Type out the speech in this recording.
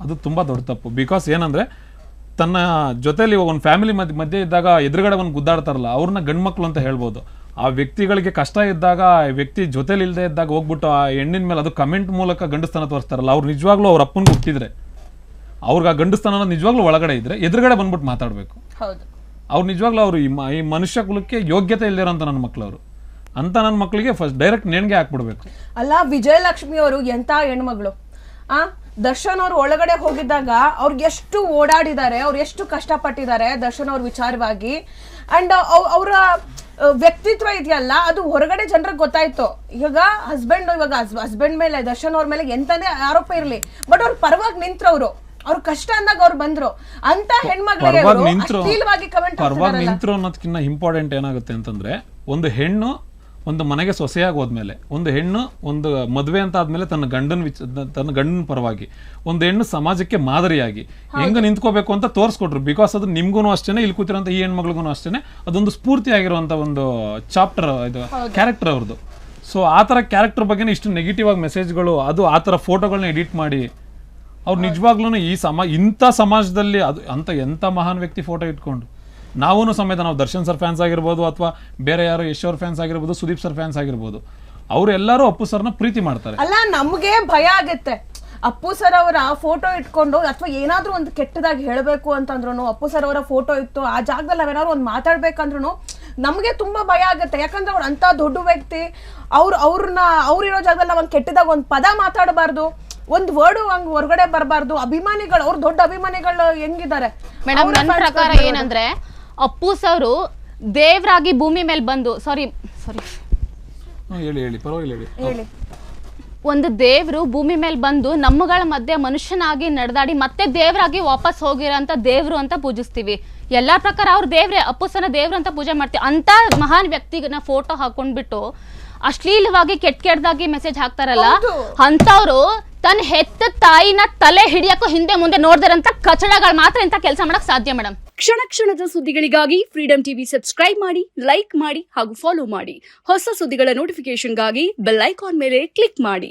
ಅದು ತುಂಬ ದೊಡ್ಡ ತಪ್ಪು. ಬಿಕಾಸ್ ಏನಂದರೆ ತನ್ನ ಜೊತೆಲಿ ಒಂದು ಫ್ಯಾಮಿಲಿ ಮಧ್ಯೆ ಇದ್ದಾಗ ಎದುರುಗಡೆ ಒಂದು ಗುದ್ದಾಡ್ತಾರಲ್ಲ ಅವ್ರನ್ನ ಗಂಡು ಮಕ್ಕಳು ಅಂತ ಹೇಳ್ಬೋದು. ಆ ವ್ಯಕ್ತಿಗಳಿಗೆ ಕಷ್ಟ ಇದ್ದಾಗ ವ್ಯಕ್ತಿ ಜೊತೆಲಿ ಇಲ್ಲದೆ ಇದ್ದಾಗ ಹೋಗ್ಬಿಟ್ಟು ಆ ಹೆಣ್ಣಿನ ಮೇಲೆ ಅದು ಕಮೆಂಟ್ ಮೂಲಕ ಗಂಡಸ್ತನ ತೋರಿಸ್ತಾರಲ್ಲ, ಅವ್ರು ನಿಜವಾಗ್ಲೂ ಅವ್ರ ಅಪ್ಪನಿಗೆ ಹುಟ್ಟಿದ್ರೆ ಅವ್ರಿಗೆ ಆ ಗಂಡಸ್ತನ ನಿಜವಾಗ್ಲೂ ಒಳಗಡೆ ಇದ್ರೆ ಎದುರುಗಡೆ ಬಂದ್ಬಿಟ್ಟು ಮಾತಾಡಬೇಕು. ಅವ್ರು ನಿಜವಾಗ್ಲೂ ಅವರು ಈ ಮನುಷ್ಯ ಕುಲಕ್ಕೆ ಯೋಗ್ಯತೆ ಇಲ್ದಿರೋಂಥ ನನ್ನ ಮಕ್ಕಳವರು ಅಂತ ನನ್ನ ಮಕ್ಕಳಿಗೆ ಫಸ್ಟ್ ಡೈರೆಕ್ಟ್ ನೇಣಿಗೆ ಹಾಕ್ಬಿಡ್ಬೇಕು. ಅಲ್ಲ, ವಿಜಯಲಕ್ಷ್ಮಿ ಅವರು ಎಂತ ಹೆಣ್ಮಗಳು. ದರ್ಶನ್ ಅವ್ರು ಒಳಗಡೆ ಹೋಗಿದ್ದಾಗ ಅವ್ರಿಗೆ ಎಷ್ಟು ಓಡಾಡಿದ್ದಾರೆ, ಅವ್ರು ಎಷ್ಟು ಕಷ್ಟಪಟ್ಟಿದ್ದಾರೆ ದರ್ಶನ್ ಅವ್ರ ವಿಚಾರವಾಗಿ. ಅಂಡ್ ಅವರ ವ್ಯಕ್ತಿತ್ವ ಇದೆಯಲ್ಲ ಅದು ಹೊರಗಡೆ ಜನರಿಗೆ ಗೊತ್ತಾಯ್ತು. ಇವಾಗ ಹಸ್ಬೆಂಡ್ ಮೇಲೆ ದರ್ಶನ್ ಅವ್ರ ಮೇಲೆ ಎಂತಾನೇ ಆರೋಪ ಇರ್ಲಿ, ಬಟ್ ಅವ್ರ ಪರವಾಗಿ ನಿಂತ್ರವ್ರು, ಅವ್ರ ಕಷ್ಟ ಅಂದಾಗ ಅವ್ರು ಬಂದ್ರು ಅಂತ ಹೆಣ್ಮಕ್ಳಿಗೆ ಪರವಾಗಿ ನಿಂತ್ರು ಅನ್ನೋದಕ್ಕಿಂತ ಇಂಪಾರ್ಟೆಂಟ್ ಏನಾಗುತ್ತೆ ಅಂತಂದ್ರೆ, ಒಂದು ಹೆಣ್ಣು ಒಂದು ಮನೆಗೆ ಸೊಸೆಯಾಗಿ ಹೋದ್ಮೇಲೆ, ಒಂದು ಹೆಣ್ಣು ಒಂದು ಮದುವೆ ಅಂತ ಆದ್ಮೇಲೆ ತನ್ನ ಗಂಡನ ಪರವಾಗಿ, ಒಂದು ಹೆಣ್ಣು ಸಮಾಜಕ್ಕೆ ಮಾದರಿಯಾಗಿ ಹೆಂಗ ನಿಂತ್ಕೋಬೇಕು ಅಂತ ತೋರಿಸ್ಕೊಟ್ರು. ಬಿಕಾಸ್ ಅದು ನಿಮ್ಗೂ ಅಷ್ಟೇನೆ, ಇಲ್ಲಿ ಕೂತಿರೋಂಥ ಈ ಹೆಣ್ಮಗಳಿಗೂ ಅಷ್ಟೇನೆ ಅದೊಂದು ಸ್ಫೂರ್ತಿ ಆಗಿರುವಂತ ಒಂದು ಚಾಪ್ಟರ್ ಇದು ಕ್ಯಾರೆಕ್ಟರ್ ಅವ್ರದ್ದು. ಸೊ ಆ ಥರ ಕ್ಯಾರೆಕ್ಟರ್ ಬಗ್ಗೆ ಇಷ್ಟು ನೆಗೆಟಿವ್ ಆಗಿ ಮೆಸೇಜ್ಗಳು, ಅದು ಆ ಥರ ಫೋಟೋಗಳನ್ನ ಎಡಿಟ್ ಮಾಡಿ ಅವ್ರು ನಿಜವಾಗ್ಲೂ ಇಂಥ ಸಮಾಜದಲ್ಲಿ ಅದು ಅಂತ ಎಂಥ ಮಹಾನ್ ವ್ಯಕ್ತಿ ಫೋಟೋ ಇಟ್ಕೊಂಡು ನಾವು ಸಮೇತ ನಾವು ದರ್ಶನ್ ಸರ್ ಫ್ಯಾನ್ಸ್ ಆಗಿರ್ಬೋದು ಅಥವಾ ಬೇರೆ ಯಾರು ಯಶ್ ಅವ್ರ ಫ್ಯಾನ್ಸ್ ಆಗಿರ್ಬೋದು, ಸುದೀಪ್ ಸರ್ ಫ್ಯಾನ್ಸ್ ಆಗಿರ್ಬೋದು, ಅವರೆಲ್ಲರೂ ಅಪ್ಪು ಸರ್ನ ಪ್ರೀತಿ ಮಾಡ್ತಾರೆ. ಅಲ್ಲ, ನಮ್ಗೆ ಭಯ ಆಗುತ್ತೆ ಅಪ್ಪು ಸರ್ ಅವರ ಫೋಟೋ ಇಟ್ಕೊಂಡು ಅಥವಾ ಏನಾದ್ರೂ ಒಂದು ಕೆಟ್ಟದಾಗಿ ಹೇಳಬೇಕು ಅಂತಂದ್ರು, ಅಪ್ಪು ಸರ್ ಅವರ ಫೋಟೋ ಇತ್ತು ಆ ಜಾಗದಲ್ಲಿ ನಾವೇನಾದ್ರು ಒಂದು ಮಾತಾಡ್ಬೇಕಂದ್ರು ನಮ್ಗೆ ತುಂಬಾ ಭಯ ಆಗುತ್ತೆ. ಯಾಕಂದ್ರೆ ಅವ್ರು ಅಂತ ದೊಡ್ಡ ವ್ಯಕ್ತಿ, ಅವ್ರಿರೋ ಜಾಗದಲ್ಲಿ ನಾವ್ ಒಂದು ಕೆಟ್ಟದಾಗ ಒಂದು ಪದ ಮಾತಾಡಬಾರ್ದು, ಒಂದು ವರ್ಡ್ ಹಂಗ್ ಹೊರಗಡೆ ಬರಬಾರ್ದು. ಅಭಿಮಾನಿಗಳು, ಅವ್ರ ದೊಡ್ಡ ಅಭಿಮಾನಿಗಳು ಹೆಂಗಿದ್ದಾರೆ ಮೇಡಮ್, ನನ್ನ ಪ್ರಕಾರ ಏನಂದ್ರೆ ಅಪ್ಪು ಸರ್ ದೇವರಾಗಿ ಭೂಮಿ ಮೇಲೆ ಬಂದು ಒಂದು ದೇವ್ರು ಭೂಮಿ ಮೇಲೆ ಬಂದು ನಮ್ಮಗಳ ಮಧ್ಯೆ ಮನುಷ್ಯನಾಗಿ ನಡೆದಾಡಿ ಮತ್ತೆ ದೇವರಾಗಿ ವಾಪಸ್ ಹೋಗಿರೋಂಥ ದೇವ್ರು ಅಂತ ಪೂಜಿಸ್ತೀವಿ. ಎಲ್ಲಾ ಪ್ರಕಾರ ಅವ್ರ ದೇವ್ರೆ, ಅಪ್ಪು ಸರ್ನ ದೇವ್ರು ಅಂತ ಪೂಜೆ ಮಾಡ್ತೀವಿ. ಅಂತ ಮಹಾನ್ ವ್ಯಕ್ತಿನ ಫೋಟೋ ಹಾಕೊಂಡ್ಬಿಟ್ಟು ಅಶ್ಲೀಲವಾಗಿ ಕೆಟ್ಟದಾಗಿ ಮೆಸೇಜ್ ಹಾಕ್ತಾರಲ್ಲ, ಅಂತವ್ರು ತನ್ನ ಹೆತ್ತ ತಾಯಿನ ತಲೆ ಹಿಡಿಯಕ್ಕೂ ಹಿಂದೆ ಮುಂದೆ ನೋಡ್ದಾರಂತ ಕಚಡಗಳು ಮಾತ್ರ ಇಂತ ಕೆಲಸ ಮಾಡಕ್ ಸಾಧ್ಯ ಮೇಡಮ್. ಕ್ಷಣ ಕ್ಷಣದ ಸುದ್ದಿಗಳಿಗಾಗಿ ಫ್ರೀಡಂ ಟಿವಿ ಸಬ್ಸ್ಕ್ರೈಬ್ ಮಾಡಿ, ಲೈಕ್ ಮಾಡಿ ಹಾಗೂ ಫಾಲೋ ಮಾಡಿ. ಹೊಸ ಸುದ್ದಿಗಳ ನೋಟಿಫಿಕೇಶನ್ಗಾಗಿ ಬೆಲ್ ಐಕಾನ್ ಮೇಲೆ ಕ್ಲಿಕ್ ಮಾಡಿ.